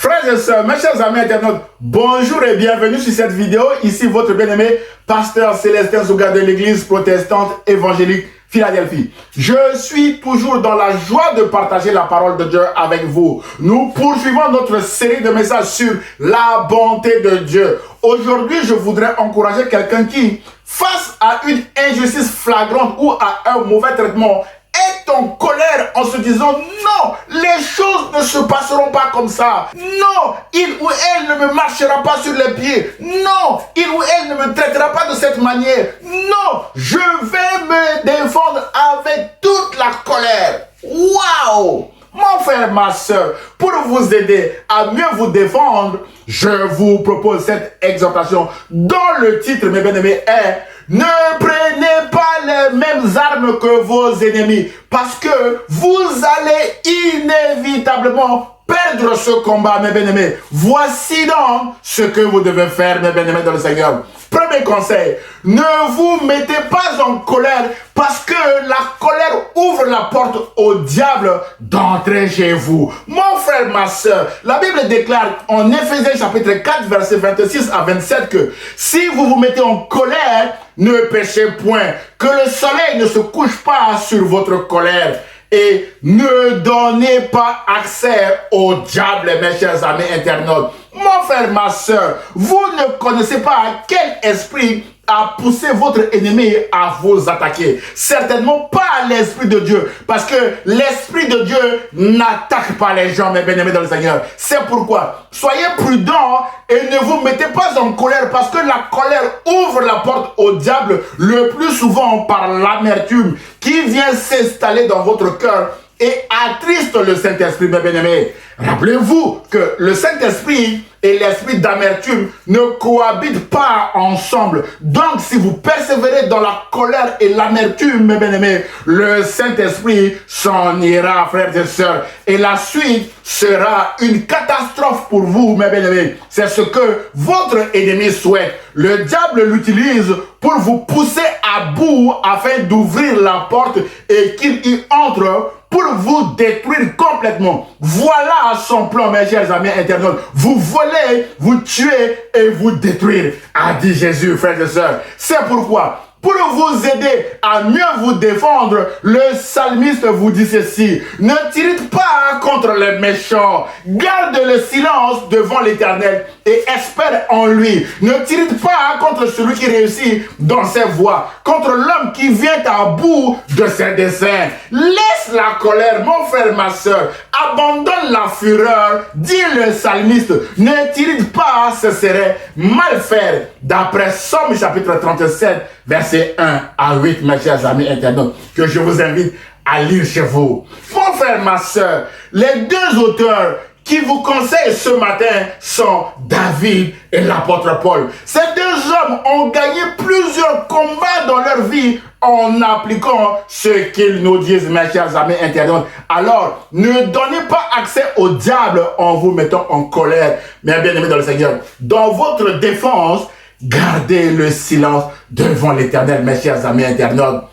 Frères et sœurs, mes chers amis internautes, bonjour et bienvenue sur cette vidéo. Ici votre bien-aimé pasteur Célestin Zouga de l'église protestante évangélique Philadelphie. Je suis toujours dans la joie de partager la parole de Dieu avec vous. Nous poursuivons notre série de messages sur la bonté de Dieu. Aujourd'hui, je voudrais encourager quelqu'un qui, face à une injustice flagrante ou à un mauvais traitement, est en colère en se disant non, les choses ne se passeront pas comme ça. Non, il ou elle ne me marchera pas sur les pieds. Non, il ou elle ne me traitera pas de cette manière. Non, je vais me défendre avec toute la colère. Waouh! Mon frère, ma soeur, pour vous aider à mieux vous défendre, je vous propose cette exhortation dont le titre, mes bien-aimés, est « Ne prenez pas les mêmes armes que vos ennemis, parce que vous allez inévitablement perdre ce combat, mes bien-aimés. Voici donc ce que vous devez faire, mes bien-aimés dans le Seigneur. » Premier conseil, ne vous mettez pas en colère parce que la colère ouvre la porte au diable d'entrer chez vous. Mon frère, ma soeur, la Bible déclare en Éphésiens chapitre 4, versets 26 à 27 que si vous vous mettez en colère, ne péchez point, que le soleil ne se couche pas sur votre colère. Et ne donnez pas accès au diable, mes chers amis internautes. Mon frère, ma soeur, vous ne connaissez pas quel esprit a poussé votre ennemi à vous attaquer. Certainement pas l'Esprit de Dieu. Parce que l'Esprit de Dieu n'attaque pas les gens, mes bien-aimés dans le Seigneur. C'est pourquoi, soyez prudents et ne vous mettez pas en colère. Parce que la colère ouvre la porte au diable le plus souvent par l'amertume qui vient s'installer dans votre cœur et attriste le Saint-Esprit, mes bien-aimés. Rappelez-vous que le Saint-Esprit et l'esprit d'amertume ne cohabitent pas ensemble. Donc, si vous persévérez dans la colère et l'amertume, mes bien-aimés, le Saint-Esprit s'en ira, frères et sœurs. Et la suite sera une catastrophe pour vous, mes bien-aimés. C'est ce que votre ennemi souhaite. Le diable l'utilise pour vous pousser à bout afin d'ouvrir la porte et qu'il y entre pour vous détruire complètement. Voilà son plan, mes chers amis internautes. Vous voler, vous tuer et vous détruire, a dit Jésus, frères et sœurs. C'est pourquoi, pour vous aider à mieux vous défendre, le psalmiste vous dit ceci: ne t'irrite pas contre les méchants, garde le silence devant l'Éternel et espère en lui. Ne t'irrite pas contre celui qui réussit dans ses voies, contre l'homme qui vient à bout de ses desseins. Laisse la colère, mon frère, ma soeur, abandonne la fureur, dit le psalmiste. Ne t'irrite pas, ce serait mal faire. D'après Somme chapitre 37, verset 1 à 8, mes chers amis internautes, que je vous invite à lire chez vous. Mon frère, ma soeur, les deux auteurs qui vous conseillent ce matin sont David et l'apôtre Paul. Ces deux hommes ont gagné plusieurs combats dans leur vie en appliquant ce qu'ils nous disent, mes chers amis internautes. Alors, ne donnez pas accès au diable en vous mettant en colère, mes bien-aimés dans le Seigneur. Dans votre défense, gardez le silence devant l'Éternel, mes chers amis internautes.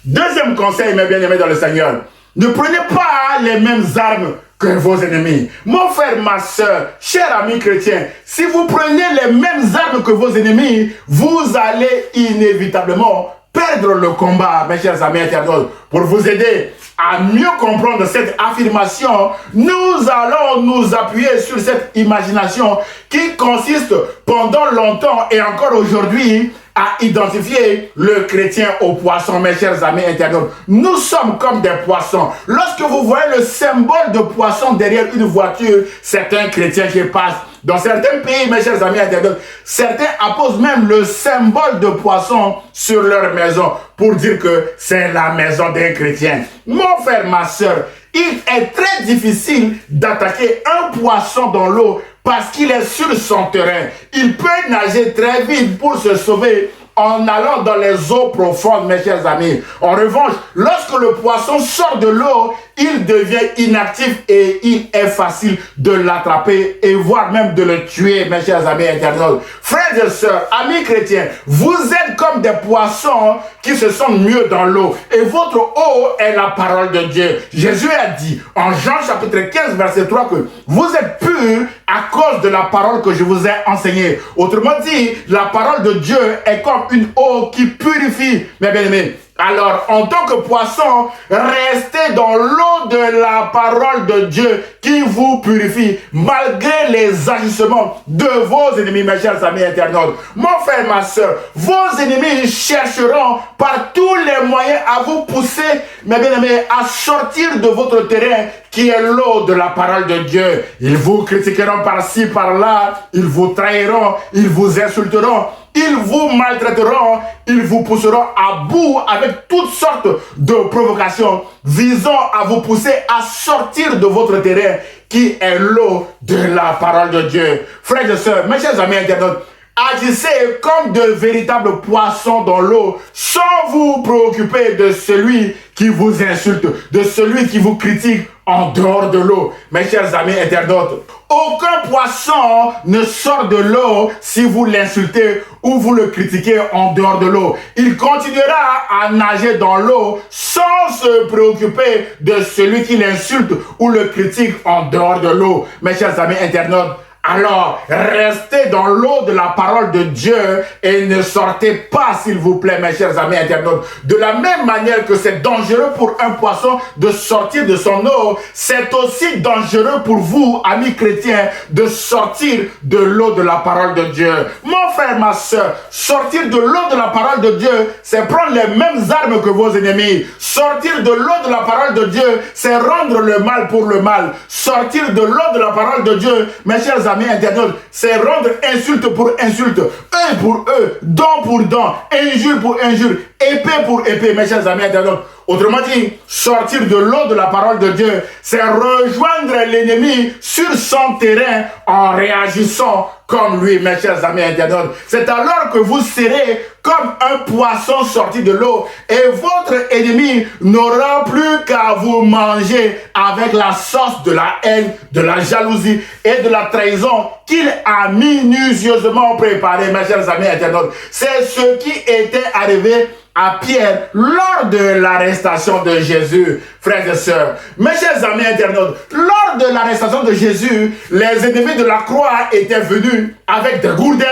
Deuxième conseil, mes bien-aimés dans le Seigneur, ne prenez pas les mêmes armes que vos ennemis. Mon frère, ma soeur, cher ami chrétien, si vous prenez les mêmes armes que vos ennemis, vous allez inévitablement perdre le combat, mes chers amis internautes. Pour vous aider à mieux comprendre cette affirmation, nous allons nous appuyer sur cette imagination qui consiste pendant longtemps et encore aujourd'hui à identifier le chrétien au poisson, mes chers amis internautes. Nous sommes comme des poissons. Lorsque vous voyez le symbole de poisson derrière une voiture, c'est un chrétien qui passe. Dans certains pays, mes chers amis internautes, certains apposent même le symbole de poisson sur leur maison pour dire que c'est la maison d'un chrétien. Mon frère, ma soeur, il est très difficile d'attaquer un poisson dans l'eau parce qu'il est sur son terrain. Il peut nager très vite pour se sauver en allant dans les eaux profondes, mes chers amis. En revanche, lorsque le poisson sort de l'eau, il devient inactif et il est facile de l'attraper et voire même de le tuer, mes chers amis internautes. Frères et sœurs, amis chrétiens, vous êtes comme des poissons qui se sentent mieux dans l'eau et votre eau est la parole de Dieu. Jésus a dit en Jean chapitre 15 verset 3 que vous êtes purs à cause de la parole que je vous ai enseignée. Autrement dit, la parole de Dieu est comme une eau qui purifie, mes bien-aimés. Alors, en tant que poisson, restez dans l'eau de la parole de Dieu qui vous purifie, malgré les agissements de vos ennemis, mes chers amis internautes. Mon frère, ma soeur, vos ennemis chercheront par tous les moyens à vous pousser, mes bien-aimés, à sortir de votre terrain qui est l'eau de la parole de Dieu. Ils vous critiqueront par-ci, par-là, ils vous trahiront, ils vous insulteront, ils vous maltraiteront, ils vous pousseront à bout avec toutes sortes de provocations visant à vous pousser à sortir de votre terrain qui est l'eau de la parole de Dieu. Frères et sœurs, mes chers amis internautes, agissez comme de véritables poissons dans l'eau sans vous préoccuper de celui qui vous insulte, de celui qui vous critique en dehors de l'eau. Mes chers amis internautes, aucun poisson ne sort de l'eau si vous l'insultez ou vous le critiquez en dehors de l'eau. Il continuera à nager dans l'eau sans se préoccuper de celui qui l'insulte ou le critique en dehors de l'eau. Mes chers amis internautes, alors, restez dans l'eau de la parole de Dieu et ne sortez pas, s'il vous plaît, mes chers amis internautes. De la même manière que c'est dangereux pour un poisson de sortir de son eau, c'est aussi dangereux pour vous, amis chrétiens, de sortir de l'eau de la parole de Dieu. Mon frère, ma soeur, sortir de l'eau de la parole de Dieu, c'est prendre les mêmes armes que vos ennemis. Sortir de l'eau de la parole de Dieu, c'est rendre le mal pour le mal. Sortir de l'eau de la parole de Dieu, mes chers amis internautes, c'est rendre insulte pour insulte, œil pour œil, dent pour dent, injure pour injure, épée pour épée, mes chers amis internautes. Autrement dit, sortir de l'eau de la parole de Dieu, c'est rejoindre l'ennemi sur son terrain en réagissant comme lui, mes chers amis internautes. C'est alors que vous serez comme un poisson sorti de l'eau et votre ennemi n'aura plus qu'à vous manger avec la sauce de la haine, de la jalousie et de la trahison qu'il a minutieusement préparé, mes chers amis internautes. C'est ce qui était arrivé à Pierre lors de l'arrestation de Jésus, frères et sœurs. Mes chers amis internautes, lors de l'arrestation de Jésus, les ennemis de la croix étaient venus avec des gourdins,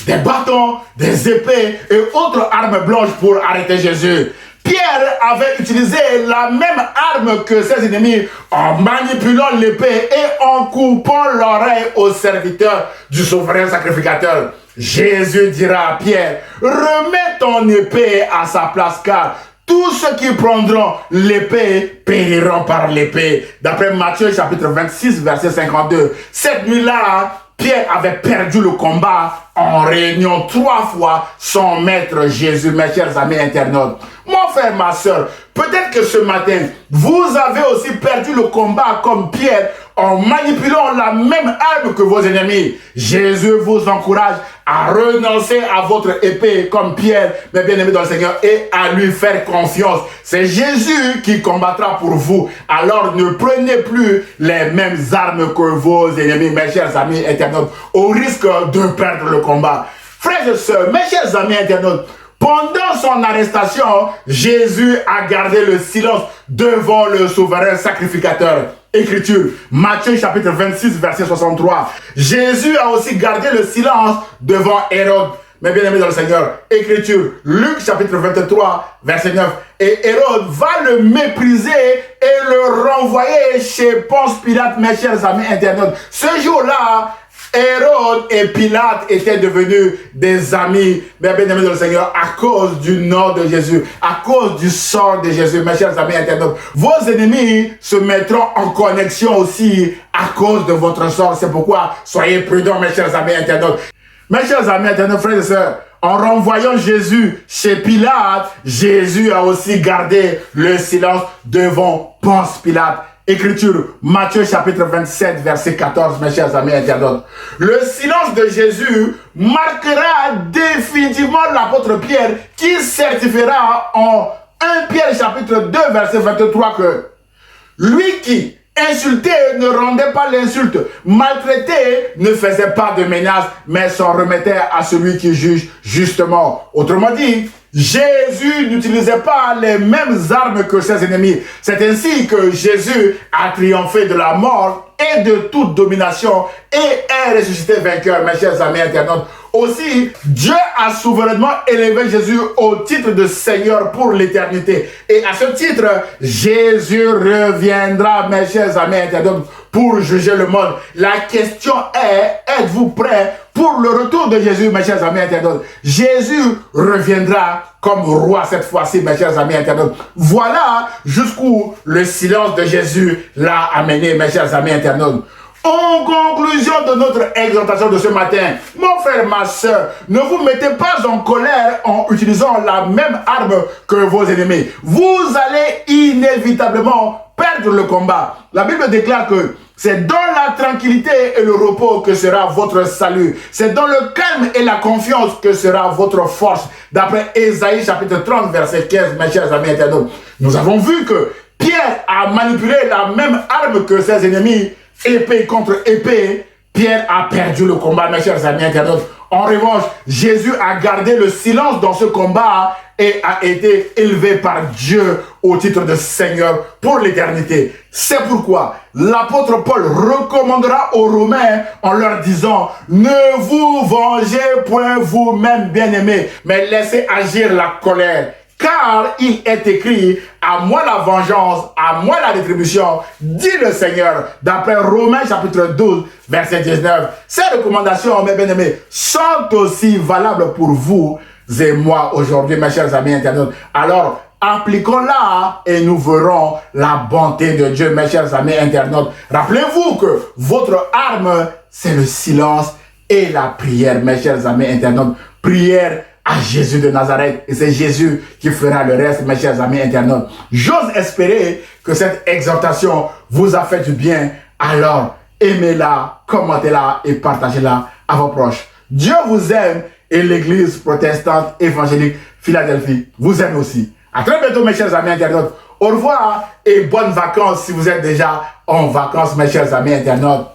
des bâtons, des épées et autres armes blanches pour arrêter Jésus. Pierre avait utilisé la même arme que ses ennemis en manipulant l'épée et en coupant l'oreille aux serviteurs du souverain sacrificateur. Jésus dira à Pierre, remets ton épée à sa place car tous ceux qui prendront l'épée périront par l'épée. D'après Matthieu chapitre 26 verset 52. Cette nuit-là, Pierre avait perdu le combat en réunion 3 fois son maître Jésus, mes chers amis internautes. Mon frère, ma soeur, peut-être que ce matin, vous avez aussi perdu le combat comme Pierre en manipulant la même arme que vos ennemis. Jésus vous encourage à renoncer à votre épée comme Pierre, mes bien-aimés dans le Seigneur, et à lui faire confiance. C'est Jésus qui combattra pour vous. Alors ne prenez plus les mêmes armes que vos ennemis, mes chers amis internautes, au risque de perdre le combat. Frères et sœurs, mes chers amis internautes, pendant son arrestation, Jésus a gardé le silence devant le souverain sacrificateur. Écriture, Matthieu chapitre 26, verset 63. Jésus a aussi gardé le silence devant Hérode. Mes bien-aimés dans le Seigneur, Écriture, Luc chapitre 23, verset 9. Et Hérode va le mépriser et le renvoyer chez Ponce Pilate, mes chers amis internautes. Ce jour-là, Hérode et Pilate étaient devenus des amis, mes bien-aimés dans le Seigneur, à cause du nom de Jésus, à cause du sang de Jésus, mes chers amis internautes. Vos ennemis se mettront en connexion aussi à cause de votre sort. C'est pourquoi soyez prudents, mes chers amis internautes. Mes chers amis internautes, frères et sœurs, en renvoyant Jésus chez Pilate, Jésus a aussi gardé le silence devant Ponce Pilate. Écriture, Matthieu chapitre 27, verset 14, mes chers amis internautes. Le silence de Jésus marquera définitivement l'apôtre Pierre qui certifiera en 1 Pierre chapitre 2, verset 23 que lui qui insultait ne rendait pas l'insulte, maltraité ne faisait pas de menaces, mais s'en remettait à celui qui juge justement. Autrement dit, Jésus n'utilisait pas les mêmes armes que ses ennemis. C'est ainsi que Jésus a triomphé de la mort et de toute domination et est ressuscité vainqueur, mes chers amis internautes. Aussi, Dieu a souverainement élevé Jésus au titre de Seigneur pour l'éternité. Et à ce titre, Jésus reviendra, mes chers amis internautes, pour juger le monde. La question est, êtes-vous prêts pour le retour de Jésus, mes chers amis internautes? Jésus reviendra comme roi cette fois-ci, mes chers amis internautes. Voilà jusqu'où le silence de Jésus l'a amené, mes chers amis internautes. En conclusion de notre exhortation de ce matin, mon frère, ma soeur, ne vous mettez pas en colère en utilisant la même arme que vos ennemis. Vous allez inévitablement perdre le combat. La Bible déclare que c'est dans la tranquillité et le repos que sera votre salut. C'est dans le calme et la confiance que sera votre force. D'après Ésaïe chapitre 30, verset 15, mes chers amis internautes. Nous avons vu que Pierre a manipulé la même arme que ses ennemis. Épée contre épée, Pierre a perdu le combat, mes chers amis internautes. En revanche, Jésus a gardé le silence dans ce combat et a été élevé par Dieu au titre de Seigneur pour l'éternité. C'est pourquoi l'apôtre Paul recommandera aux Romains en leur disant « Ne vous vengez point vous-même, bien-aimés, mais laissez agir la colère. » Car il est écrit, à moi la vengeance, à moi la rétribution, dit le Seigneur, d'après Romains chapitre 12, verset 19. Ces recommandations, mes bien-aimés, sont aussi valables pour vous et moi aujourd'hui, mes chers amis internautes. Alors, appliquons-la et nous verrons la bonté de Dieu, mes chers amis internautes. Rappelez-vous que votre arme, c'est le silence et la prière, mes chers amis internautes. Prière à Jésus de Nazareth. Et c'est Jésus qui fera le reste, mes chers amis internautes. J'ose espérer que cette exhortation vous a fait du bien. Alors, aimez-la, commentez-la et partagez-la à vos proches. Dieu vous aime et l'Église protestante évangélique Philadelphie vous aime aussi. À très bientôt, mes chers amis internautes. Au revoir et bonnes vacances si vous êtes déjà en vacances, mes chers amis internautes.